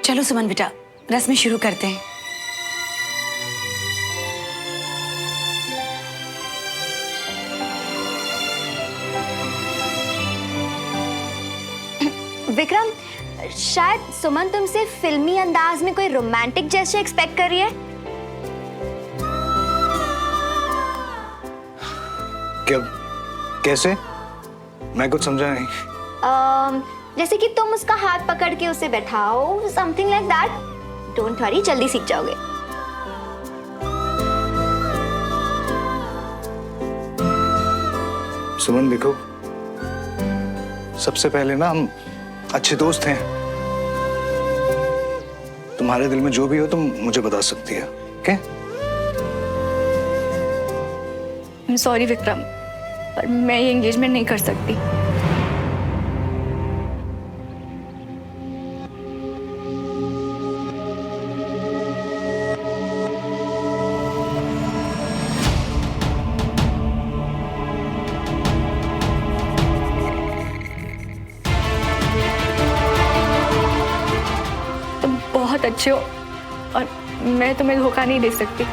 चलो सुमन बेटा, रस्में शुरू करते हैं। विक्रम, शायद सुमन तुमसे फिल्मी अंदाज में कोई रोमांटिक जेस्चर एक्सपेक्ट कर रही है। क्या? कैसे? मैं कुछ समझा नहीं। जैसे कि तुम उसका हाथ पकड़ के उसे बैठाओ, something like that. Don't worry, जल्दी सीख जाओगे। सुमन देखो, सबसे पहले ना हम अच्छे दोस्त हैं। तुम्हारे दिल में जो भी हो तुम मुझे बता सकती है, ओके? सॉरी विक्रम, पर मैं ये एंगेजमेंट नहीं कर सकती। तुम बहुत अच्छे हो और मैं तुम्हें धोखा नहीं दे सकती।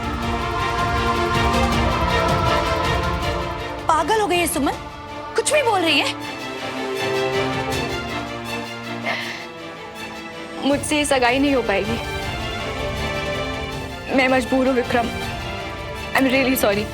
पागल हो गई है सुमन, कुछ भी बोल रही है। मुझसे ये सगाई नहीं हो पाएगी। मैं मजबूर हूँ Vikram. I am really sorry.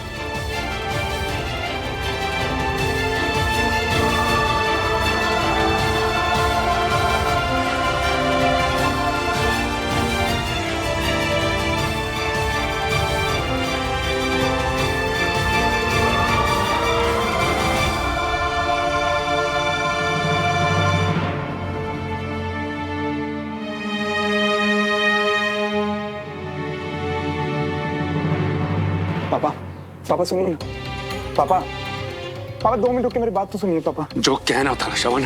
पापा, पापा सुनिए। पापा, पापा 2 मिनट रुक के मेरी बात तो सुनिए पापा। जो कहना था श्रवण,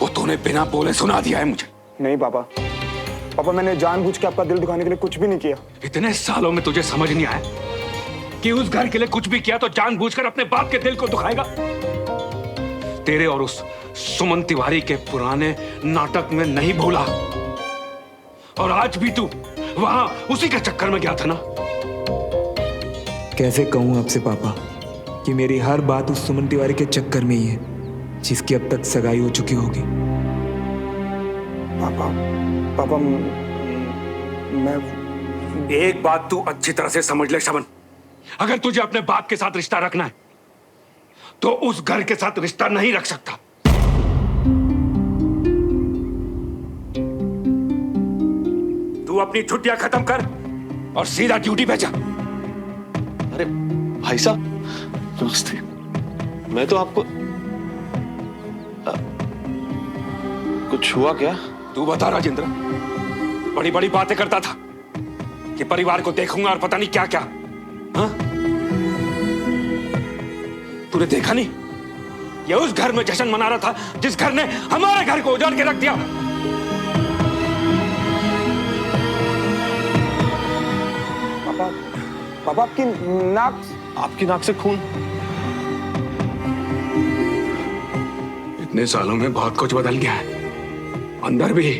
वो तूने बिना बोले सुना दिया है मुझे। नहीं पापा, पापा मैंने जानबूझ के आपका दिल दुखाने के लिए कुछ भी नहीं किया। इतने सालों में तुझे समझ नहीं आया कि उस घर के लिए कुछ भी किया तो जानबूझकर अपने बाप के दिल को दुखाएगा? तेरे और उस सुमन तिवारी के पुराने नाटक में नहीं भूला, और आज भी तू वहां उसी के चक्कर में गया था ना। कैसे कहूं आपसे पापा कि मेरी हर बात उस सुमन तिवारी के चक्कर में ही है, जिसकी अब तक सगाई हो चुकी होगी। पापा, पापा मैं एक बात तू अच्छी तरह से समझ ले श्रवण, अगर तुझे अपने बाप के साथ रिश्ता रखना है तो उस घर के साथ रिश्ता नहीं रख सकता। तू अपनी छुट्टियां खत्म कर और सीधा ड्यूटी पे जा। अरे भाई साहब नमस्ते। मैं तो आपको कुछ हुआ क्या? तू बता राजेंद्र, बड़ी बड़ी बातें करता था कि परिवार को देखूंगा और पता नहीं क्या क्या। हाँ? तूने देखा नहीं, ये उस घर में जश्न मना रहा था जिस घर ने हमारे घर को उजाड़ के रख दिया। पापा, पापा आपकी नाक से खून। इतने सालों में बहुत कुछ बदल गया है, अंदर भी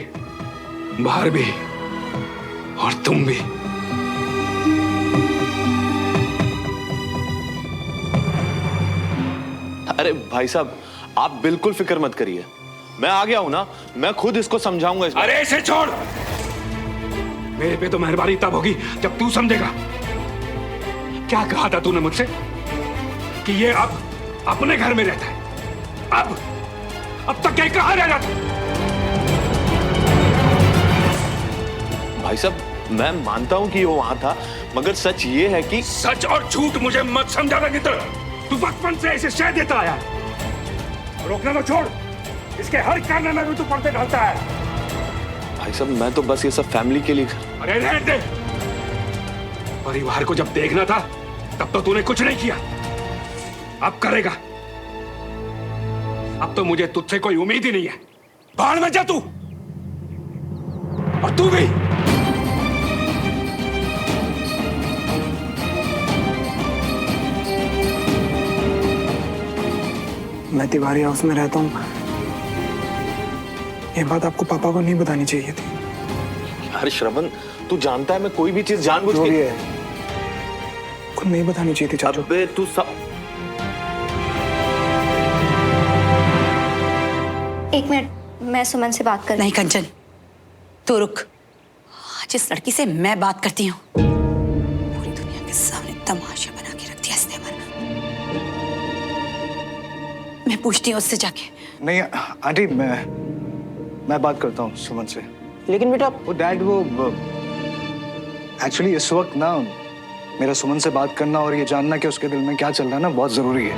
बाहर भी, और तुम भी। अरे भाई साहब आप बिल्कुल फिक्र मत करिए, मैं आ गया हूं ना, मैं खुद इसको समझाऊंगा इस बार। अरे इसे छोड़, मेरे पे तो मेहरबानी तब होगी जब तू समझेगा। क्या कहा था तूने मुझसे कि ये अब अपने घर में रहता है? अब तक ये कहां रह रहा था? भाई साहब मैं मानता हूं कि वो वहां था, मगर सच ये है कि सच और झूठ मुझे मत समझाना मित्र। तू बचपन से इसे शह देता आया। रोकना तो छोड़, इसके हर कारनामे में भी तू पर्दे डालता है। भाई साहब मैं तो बस ये सब फैमिली के लिए। अरे रहने दे, परिवार को जब देखना था तब तो तूने कुछ नहीं किया, अब करेगा। अब तो मुझे तुझसे कोई उम्मीद ही नहीं है। बाहर में जा तू, और तू भी। मैं तिवारी हाउस में रहता हूँ। ये बात आपको पापा को नहीं बतानी चाहिए थी। अरे श्रवण, तू जानता है मैं कोई भी चीज जानबूझ जो भी के। है, को नहीं बतानी चाहिए थी चाचू। अबे तू सब। एक मिनट, मैं सुमन से बात कर। नहीं कंचन, तू रुक। आज इस लड़की से मैं बात करती हूँ। पूरी दुनिया के सामने तमाशा बना के रख दिया इसने हमारा। मैं पूछती हूँ उससे जाके। नहीं आंटी, मैं बात करता हूँ सुमन से। लेकिन बेटा, वो डैड, वो एक्चुअली इस वक्त ना मेरा सुमन से बात करना और ये जानना कि उसके दिल में क्या चल रहा है ना, बहुत जरूरी है।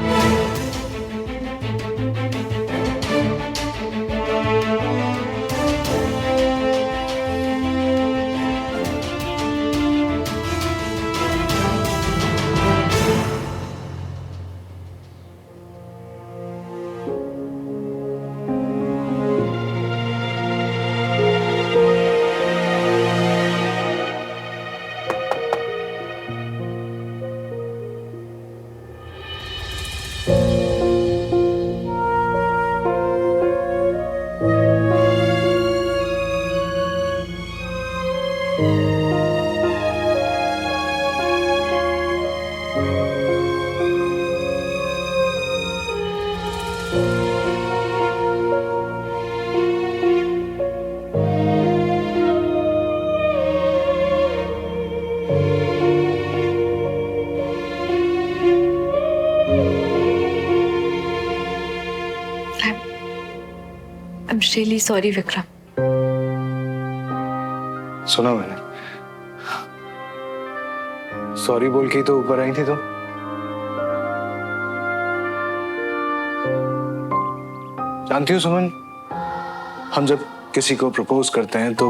I'm really sorry, Vikram. सुना मैंने, सॉरी बोल के तो ऊपर आई थी तुम। जानती हो सुमन, हम जब किसी को प्रपोज करते हैं तो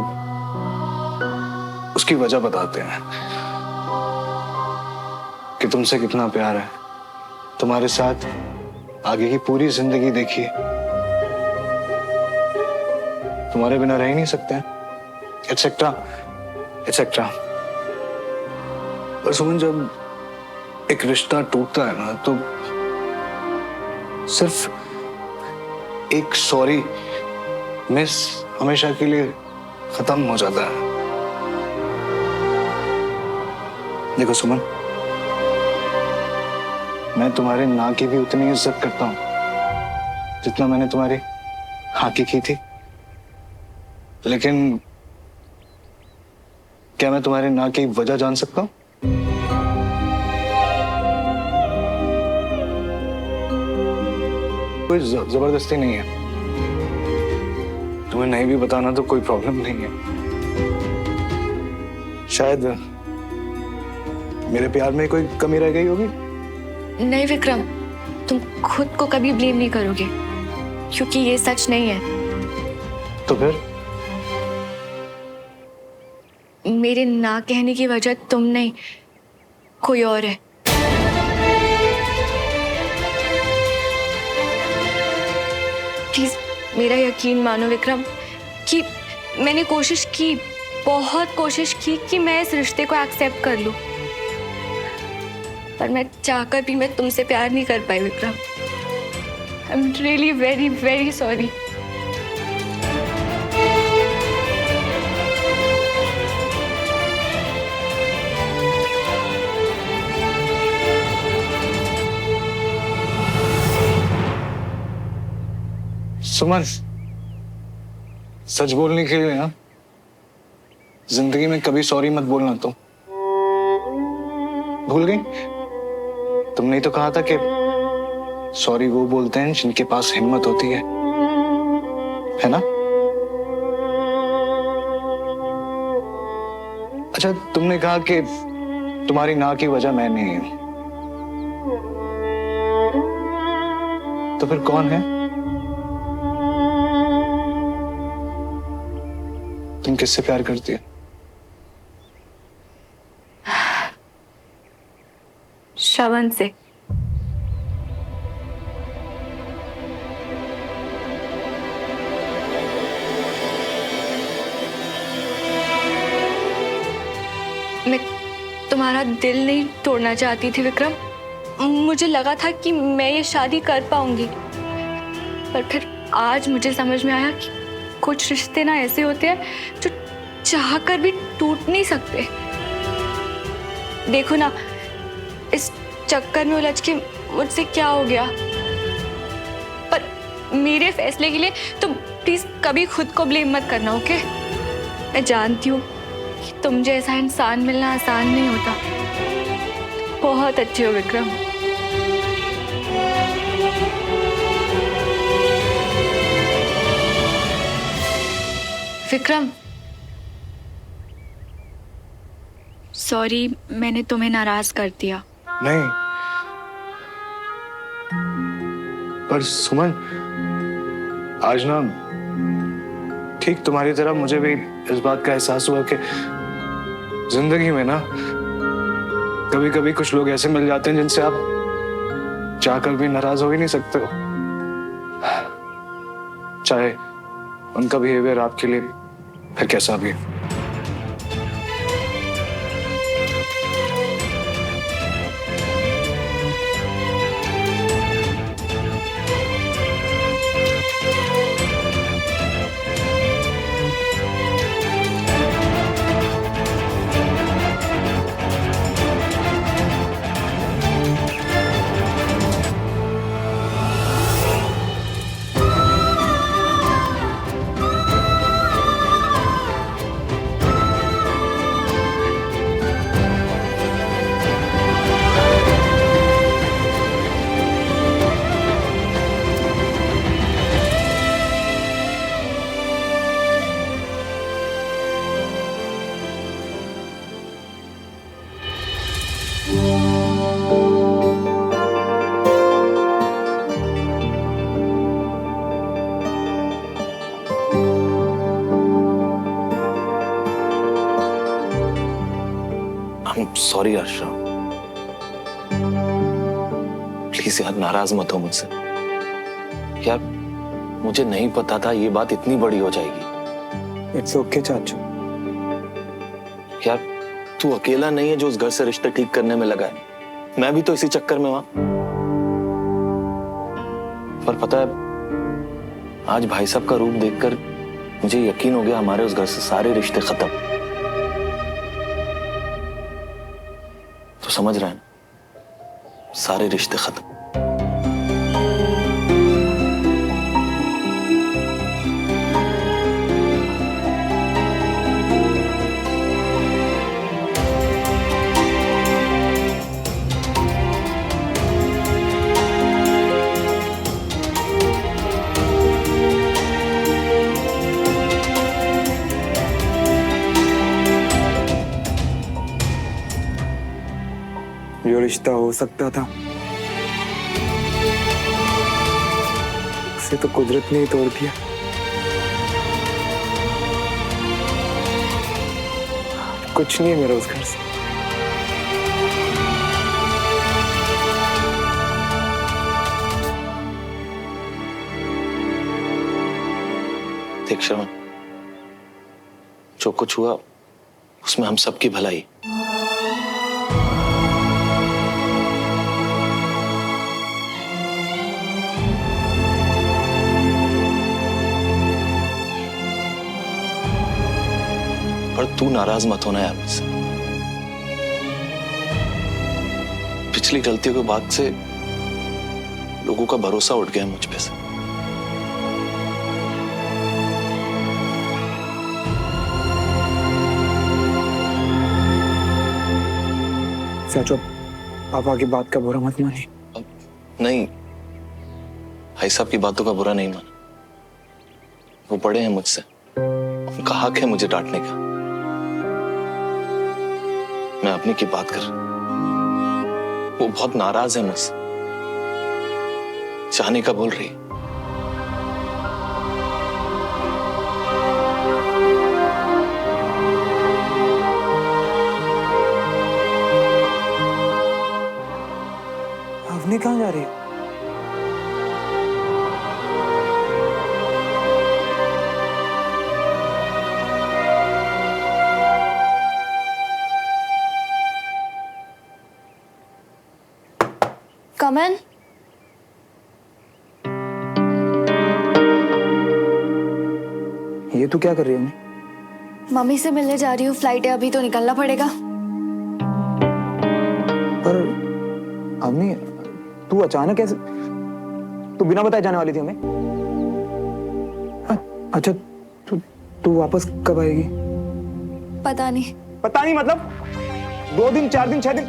उसकी वजह बताते हैं कि तुमसे कितना प्यार है, तुम्हारे साथ आगे की पूरी जिंदगी देखिए, तुम्हारे बिना रह ही नहीं सकते हैं, एटसेट्रा एटसेट्रा। पर सुमन, जब एक रिश्ता टूटता है ना तो सिर्फ एक सॉरी मिस हमेशा के लिए खत्म हो जाता है। देखो सुमन, मैं तुम्हारे ना की भी उतनी इज्जत करता हूं जितना मैंने तुम्हारी हाँ की थी। लेकिन क्या मैं तुम्हारे ना की वजह जान सकता हूं? कोई जबरदस्ती नहीं है, तुम्हें नहीं भी बताना तो कोई प्रॉब्लम नहीं है। शायद मेरे प्यार में कोई कमी रह गई होगी। नहीं विक्रम, तुम खुद को कभी ब्लेम नहीं करोगे, क्योंकि ये सच नहीं है। तो फिर मेरे ना कहने की वजह तुम नहीं, कोई और है। प्लीज मेरा यकीन मानो विक्रम कि मैंने कोशिश की, बहुत कोशिश की कि मैं इस रिश्ते को एक्सेप्ट कर लूं, पर मैं चाहकर भी मैं तुमसे प्यार नहीं कर पाई Vikram. I am really very very sorry. Suman, सच बोलने के लिए ना जिंदगी में कभी सॉरी मत बोलना। तुम भूल गई? तुमने ही तो कहा था कि सॉरी वो बोलते हैं जिनके पास हिम्मत होती है ना? अच्छा, तुमने कहा कि तुम्हारी ना की वजह मैं नहीं हूं, तो फिर कौन है? तुम किससे प्यार करती है? श्रवण से। मैं तुम्हारा दिल नहीं तोड़ना चाहती थी विक्रम। मुझे लगा था कि मैं ये शादी कर पाऊंगी, पर फिर आज मुझे समझ में आया कि कुछ रिश्ते ना ऐसे होते हैं जो चाह कर भी टूट नहीं सकते। देखो ना, इस चक्कर में उलझ के मुझसे क्या हो गया। पर मेरे फैसले के लिए तुम प्लीज कभी खुद को ब्लेम मत करना, ओके? मैं जानती हूँ कि तुम जैसा इंसान मिलना आसान नहीं होता। बहुत अच्छे हो विक्रम। विक्रम, सॉरी मैंने तुम्हें नाराज कर दिया। नहीं, पर सुमन, आज ना ठीक तुम्हारी तरह मुझे भी इस बात का एहसास हुआ कि जिंदगी में ना कभी कभी कुछ लोग ऐसे मिल जाते हैं जिनसे आप चाहकर भी नाराज हो ही नहीं सकते हो, चाहे उनका बिहेवियर आपके लिए फिर कैसा भी। सॉरी अर्षा, प्लीज यार नाराज मत हो मुझसे। यार मुझे नहीं पता था ये बात इतनी बड़ी हो जाएगी। इट्स ओके चाचू। यार तू अकेला नहीं है जो उस घर से रिश्ते ठीक करने में लगा है, मैं भी तो इसी चक्कर में वहां। पर पता है, आज भाई साहब का रूप देखकर मुझे यकीन हो गया हमारे उस घर से सारे रिश्ते खत्म। तो समझ रहे हैं ना, सारे रिश्ते खत्म। जो रिश्ता हो सकता था उसे तो कुदरत ने ही तोड़ दिया। कुछ नहीं है मेरा उस घर से। देख श्रवण, जो कुछ हुआ उसमें हम सबकी भलाई। पर तू नाराज मत होना यार मुझसे। पिछली गलतियों के बाद से लोगों का भरोसा उठ गया मुझ पे से। चाचू, पापा की बात का बुरा मत मानिए। नहीं, भाई साहब की बातों का बुरा नहीं माना। वो बड़े हैं मुझसे, उनका हक है मुझे डांटने का। मैं अपनी की बात कर, वो बहुत नाराज है मुझसे, जाने का बोल रही। आपने कहाँ जा रही है? Come in. ये तू क्या कर रही है अम्मी? मम्मी से मिलने जा रही हूँ, फ्लाइट है, अभी तो निकलना पड़ेगा। पर अम्मी तू अचानक कैसे, तू बिना बताए जाने वाली थी हमें? अच्छा तू वापस कब आएगी? पता नहीं। पता नहीं मतलब 2 दिन 4 दिन 6 दिन,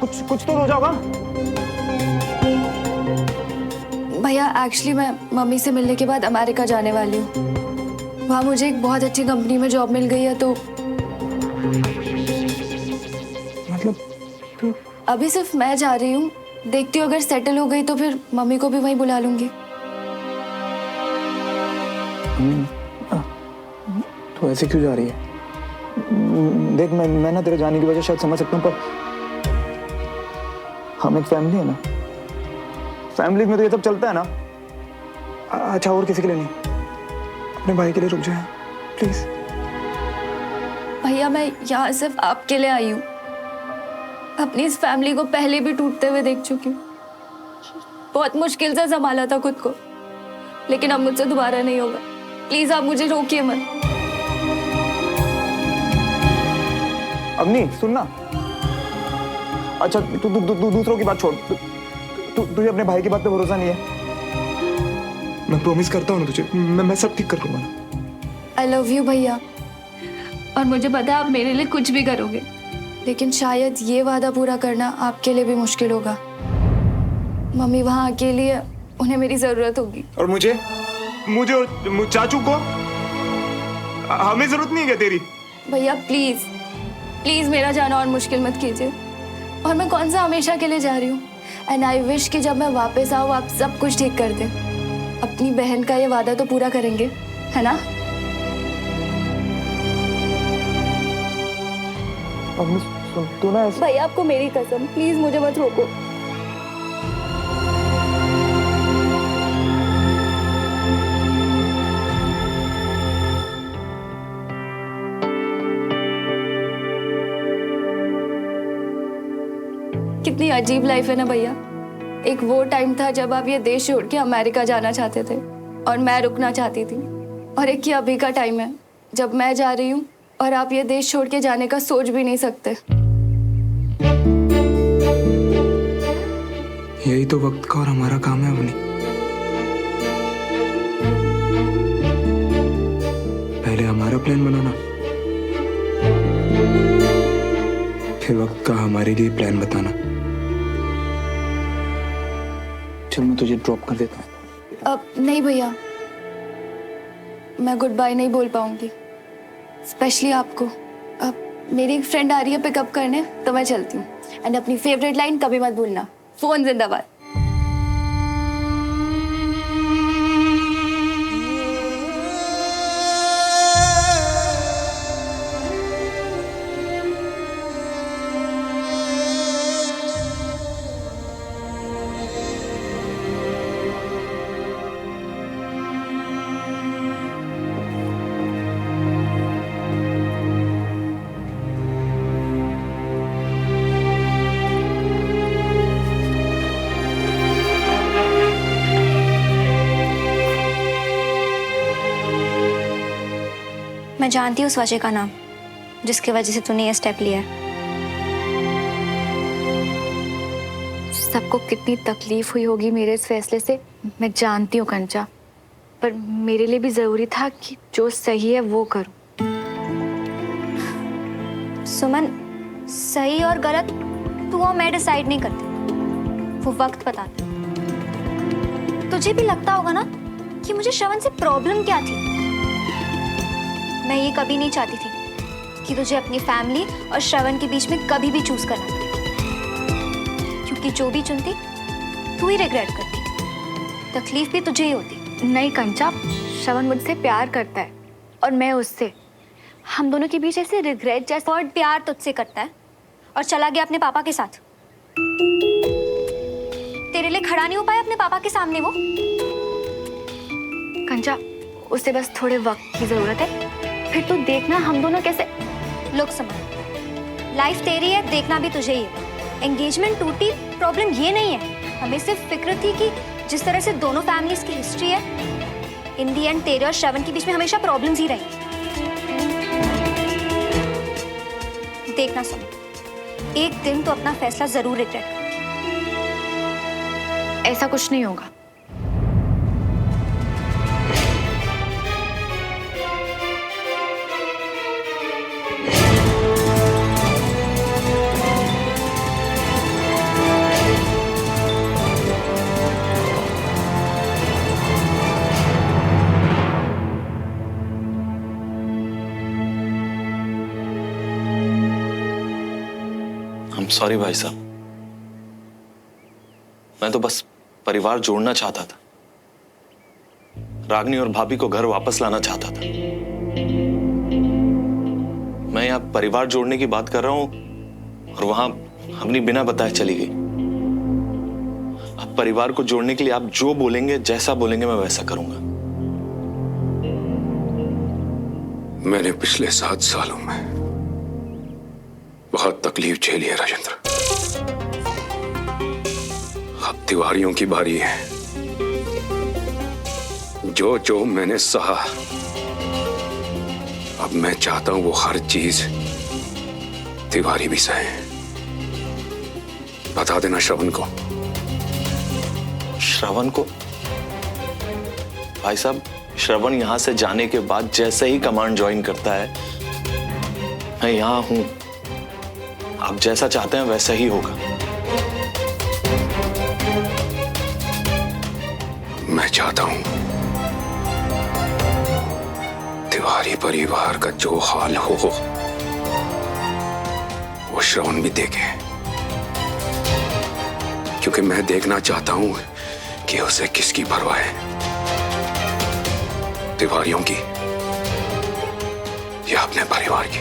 कुछ तो रोज होगा। भैया एक्चुअली मैं मम्मी से मिलने के बाद अमेरिका जाने वाली हूँ। वहाँ मुझे एक बहुत अच्छी कंपनी में जॉब मिल गई है, तो मतलब तू अभी सिर्फ मैं जा रही हूँ। देखती हूँ अगर सेटल हो गई तो फिर मम्मी को भी वहीं बुला लूंगी। तो ऐसे क्यों जा रही है? देख मैं ना तेरे जाने की वजह शायद समझ सकता हूँ, पर हम एक फैमिली है ना, फैमिली में तो ये सब चलता है ना। अच्छा और किसी के लिए नहीं, अपने भाई के लिए रुक जाए प्लीज। भैया मैं यहाँ सिर्फ आपके लिए आई हूँ। अपनी इस फैमिली को पहले भी टूटते हुए देख चुकी हूँ। बहुत मुश्किल से संभाला था खुद को, लेकिन अब मुझसे दोबारा नहीं होगा। प्लीज आप मुझे रोकिए मत। अम्मी सुनना, अच्छा तू दूसरों की बात छोड़, तुझे अपने भाई की बात पे भरोसा नहीं है? मैं प्रॉमिस करता हूँ ना तुझे, मैं सब ठीक कर दूंगा। आई लव यू भैया, और मुझे पता है आप मेरे लिए कुछ भी करोगे, लेकिन शायद ये वादा पूरा करना आपके लिए भी मुश्किल होगा। मम्मी वहाँ अकेली है, उन्हें मेरी जरूरत होगी। और मुझे और चाचू को हमें जरूरत नहीं है क्या तेरी? भैया प्लीज प्लीज मेरा जाना और मुश्किल मत कीजिए। और मैं कौन सा हमेशा के लिए जा रही हूँ। एंड आई विश कि जब मैं वापस आऊँ आप सब कुछ ठीक कर दें। अपनी बहन का ये वादा तो पूरा करेंगे, है ना? अम्मी सुन, तू ना ऐसे भैया आपको मेरी कसम, प्लीज मुझे मत रोको। कितनी अजीब लाइफ है ना भैया। एक वो टाइम था जब आप ये देश छोड़ के अमेरिका जाना चाहते थे और मैं रुकना चाहती थी, और एक ये अभी का टाइम है जब मैं जा रही हूँ और आप ये देश छोड़ के जाने का सोच भी नहीं सकते। यही तो वक्त का और हमारा काम है अवनी। पहले हमारा प्लान बनाना, फिर वक्त का हमारे लिए प्लान बताना। चल मैं तुझे ड्रॉप कर देता हूँ। अब नहीं भैया, मैं गुड बाय नहीं बोल पाऊंगी, स्पेशली आपको। अब मेरी एक फ्रेंड आ रही है पिकअप करने, तो मैं चलती हूँ। एंड अपनी फेवरेट लाइन कभी मत भूलना, फोन जिंदाबाद। मैं जानती हूँ उस वजह का नाम, जिसकी वजह से तूने ये स्टेप लिया है। सबको कितनी तकलीफ हुई होगी मेरे इस फैसले से, मैं जानती हूँ कंचा, पर मेरे लिए भी जरूरी था कि जो सही है वो करूँ। सुमन, सही और गलत तू और मैं डिसाइड नहीं करते, वो वक्त बताता। तुझे भी लगता होगा ना कि मुझे श्रवण से प्रॉब्लम क्या थी। मैं ये कभी नहीं चाहती थी कि तुझे अपनी फैमिली और श्रवण के बीच में कभी भी चूज करना पड़े, क्योंकि जो भी चुनती तू ही रिग्रेट करती, तकलीफ भी तुझे ही होती। नहीं कंचा, श्रवण मुझसे प्यार करता है और मैं उससे। हम दोनों के बीच ऐसे रिग्रेट जैसा। और प्यार तुझसे करता है और चला गया अपने पापा के साथ। तेरे लिए खड़ा नहीं हो पाया अपने पापा के सामने वो। कंचा, उसे बस थोड़े वक्त की जरूरत है, फिर तू देखना हम दोनों कैसे। लुक समझ, लाइफ तेरी है, देखना भी तुझे ही है। एंगेजमेंट टूटी, प्रॉब्लम ये नहीं है। हमें सिर्फ फिक्र थी कि जिस तरह से दोनों फैमिलीज की हिस्ट्री है, इन दी एंड तेरे और श्रवण के बीच में हमेशा प्रॉब्लम्स ही रही। देखना सुन, एक दिन तो अपना फैसला जरूर रिग्रेट कर। ऐसा कुछ नहीं होगा। सॉरी भाई साहब, मैं तो बस परिवार जोड़ना चाहता था, रागनी और भाभी को घर वापस लाना चाहता था। मैं यहाँ परिवार जोड़ने की बात कर रहा हूं और वहां अपनी बिना बताए चली गई। अब परिवार को जोड़ने के लिए आप जो बोलेंगे, जैसा बोलेंगे, मैं वैसा करूंगा। मैंने पिछले 7 सालों में बहुत तकलीफ झेली है राजेंद्र। अब तिवारियों की बारी है। जो जो मैंने सहा, अब मैं चाहता हूं वो हर चीज तिवारी भी सहे। बता देना श्रवण को। श्रवण को? भाई साहब, श्रवण यहां से जाने के बाद जैसे ही कमांड ज्वाइन करता है, मैं यहां हूं। आप जैसा चाहते हैं वैसा ही होगा। मैं चाहता हूं तिवारी परिवार का जो हाल हो वो श्रवण भी देखे, क्योंकि मैं देखना चाहता हूं कि उसे किसकी परवाह है, तिवारियों की या अपने परिवार की।